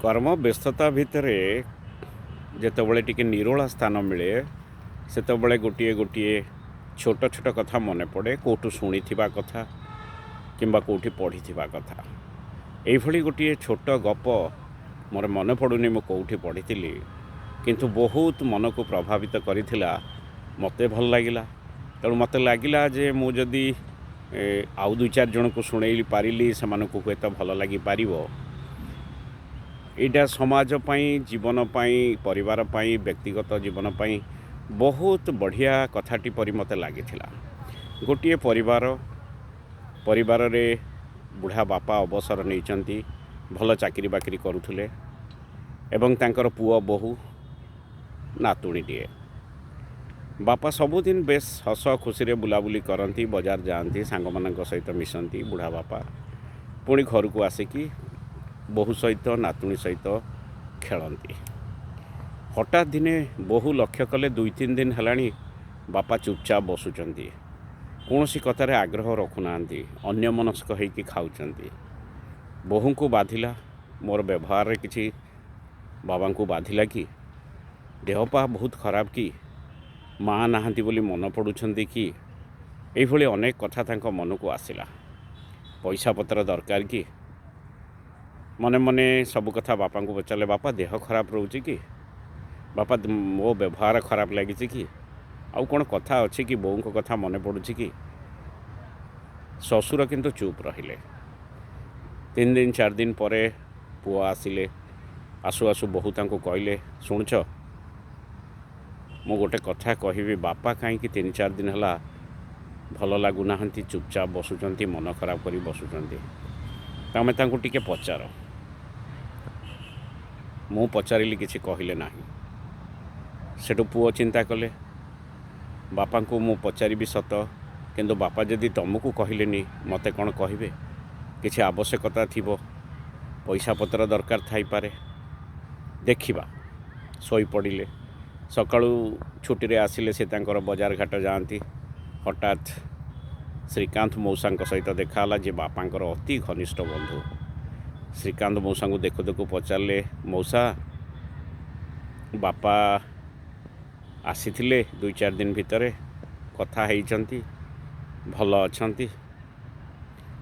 कर्म व्यस्तता भितर जितेबाला टी निरोला स्थान मिले से गोटे गोटे छोट छोट कथा मन पड़े कौटू शुणी कथा किंबा कौटी पढ़ी कथा ये गोटे छोट गप मोर मन पड़ूनी मु कौटी पढ़ी किंतु बहुत मन को प्रभावित करिथिला मते भल लागिला। तेणु मत लगिला जे मु जदि आउ दुई चार जन को शुणेली पारिली से हुए भल लगी पारिबो। एटा समाज पाई जीवन पाई परिवार पाई व्यक्तिगत जीवन पाई बहुत बढ़िया कथाटी परि मते लागिथिला। गोटे परिवार रे बुढ़ा बापा अवसर नहीं भल चाकरी बाकरी करुथुले एवं तांकर पुओ बहु नातुणीटीए। बापा सबुदिन बेस हस खुशी रे बुलाबुली करती बजार जाती सांग मान सहित मिसती बुढ़ा बापा पुणी घर को आसिकी बहु सहित नातुणी सहित खेलती। हठात दिने बहु लक्ष्य कले 2-3 दिन है बापा चुपचाप बसुचंती कौन सी कथार आग्रह रखुना अन्य मनस्क होइकी खाऊचंती। बहु को बाधिला मोर व्यवहार रे किछि बाबा को बाधिला कि देहपा बहुत खराब कि माँ नाहांती बोली मन पड़ुछंती कि एभली अनेक कथा तांको मन को आसिला। पैसा पत्र दरकार कि मने मने सब कथा बापा को पचारे बापा देह खराब रोचे कि बापा मो व्यवहार खराब लगी कि आउ कौन कथा अच्छी कि बों को कथा मन पड़ुछि कि। ससुर किंतु चुप रहिले। 3 दिन 4 दिन पर पुओ आसिले आसु आसु बहु तांको कहले शुणुछ मु गोटे कथा कहबी बापा कहीं 3-4 दिन है भल लगुना चुपचाप बसुचंती मन खराब कर बसुचंती तमें तांको टिके पचार। मु पचारिली किसी कहले ना सेठू पुओ चिंता कले बापा को मु पचारि सत किंतु बापा जदि तुमको कहलेनी मते कौन कहे किसी आवश्यकता थी पैसा पत्र दरकार थाई पारे देखिबा। सोई पड़िले सकाळू छुट्टी रे आसिले से तांकर बजार घाट जाती। हठात श्रीकांत मौसा सहित देखाला जे बापांकर अति घनिष्ठ बंधु। श्रीकांत मौसा को देखु देखु पचारे मौसा बापा आसीथिले 2-4 दिन भितर कथा होइचंती भल अछंती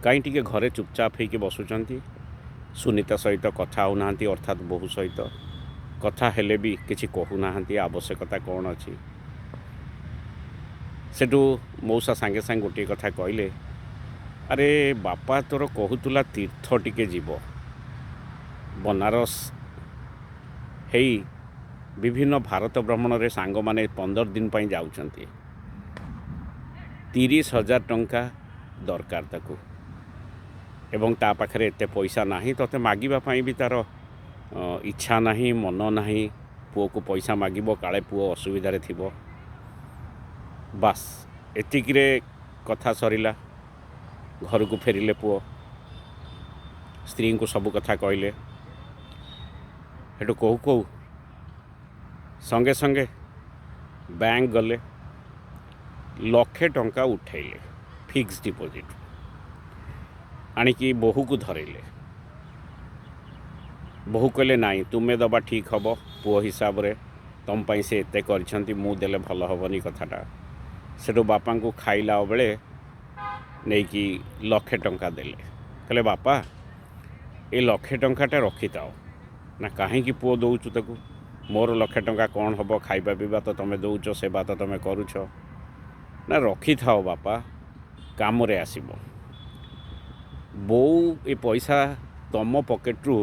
कहीं टिके घरे चुपचाप होइके बसुचंती सुनीता सहित कथा होना अर्थात बहु सहित कथा हेले भी किसी कहूना आवश्यकता कौन अच्छी। सेठू मौसा सांगे सांगे गोटे कथा कहले अरे बापा तोर कहूला तीर्थ टिके जीव बनारस हेई विभिन्न भारत भ्रमण रे सांग माने 15 दिन पर जाउछंती 30,000 टंका दरकार ताकू एवं ता पाखरे एते पैसा नाही तते मागिबा पई भी तार इच्छा नहीं मन नहीं पुओ को पैसा मागिबो काले पुओ असुविधा थिबो। बास एतिकिरे कथा सरिला। घर को फेरिले पुओ स्त्री को सब कथा कहले हेटू कहू कहू संगे संगे बैंक गले 1,00,000 टंका उठेले फिक्स डिपोजिट आनिकी बहु को धरेले। बहु कहले नाई तुम्हें दबा ठीक हम पुओ हिसाब रे तुम पाई से एते करछंती मु देले भल हबनी कथाटा। सेठू बापा को खाइला बेले नहीं कि 1,00,000 टंका देले कहले बापा ये 1,00,000 टंकाटा रखी थाओ ना कहीं पुओ दौचु ताकू मोर 1,00,000 टंका कौन हम खाइबा पीवा तो तुम दौच सेवा तो तुम करुछ ना रखी थाओ बापा काम रे आसीबो। बो ये पैसा तुम पॉकेट्रु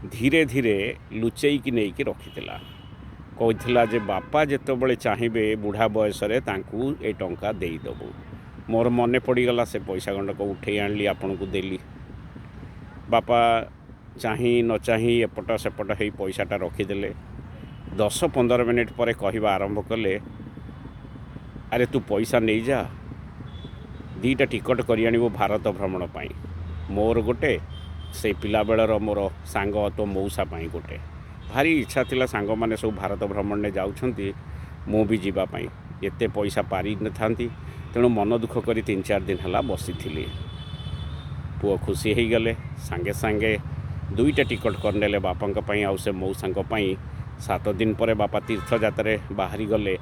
धीरे धीरे लुचेई कि नहीं कि रखीला कहला जे बापा जितेबाला चाहिए बुढ़ा बयस तांकू ए टंका देदेबू। मोर मन पड़गला से पैसा गंडक उठे आनली आपण को देली। बापा चाही न चाही एपट सेपट हो पैसाटा रखीदे। 10-15 मिनिट पर कहवा आरंभ कले अरे तू पैसा नहीं जा 2टा टिकट कर आनबो भारत भ्रमण पाई मोर गोटे से पिला बेलर मोर सांग तो मौसा पाई गोटे भारी इच्छा थिला सांग माने सब भारत भ्रमण ने जाउछंती मु भी जीवा पाई एते पैसा पारी न थांती तेणु मन दुख करी 3-4 दिन हला बसी थिली। पुओ खुशी हो गले सांगे सांगे दुईटा टिकट करनेले बापा से मौसा 7 दिन पर बापा तीर्थयात्रा बाहरी गले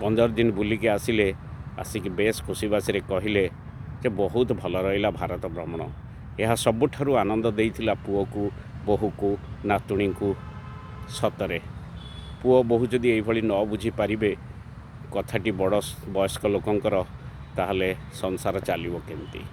15 दिन बुलिकी आसिले आसिक बेस खुशीबासी कहले जे बहुत भल रहा भारत भ्रमण। यह सबुठारु आनंद देइथिला पुओ को बोहू को नातुणी को। सतरे पुओ बोहू जदि एभली न बुझी पारिबे कथाटी बड़ वयस्क लोकंकर ताहले संसार चलिबो केमती।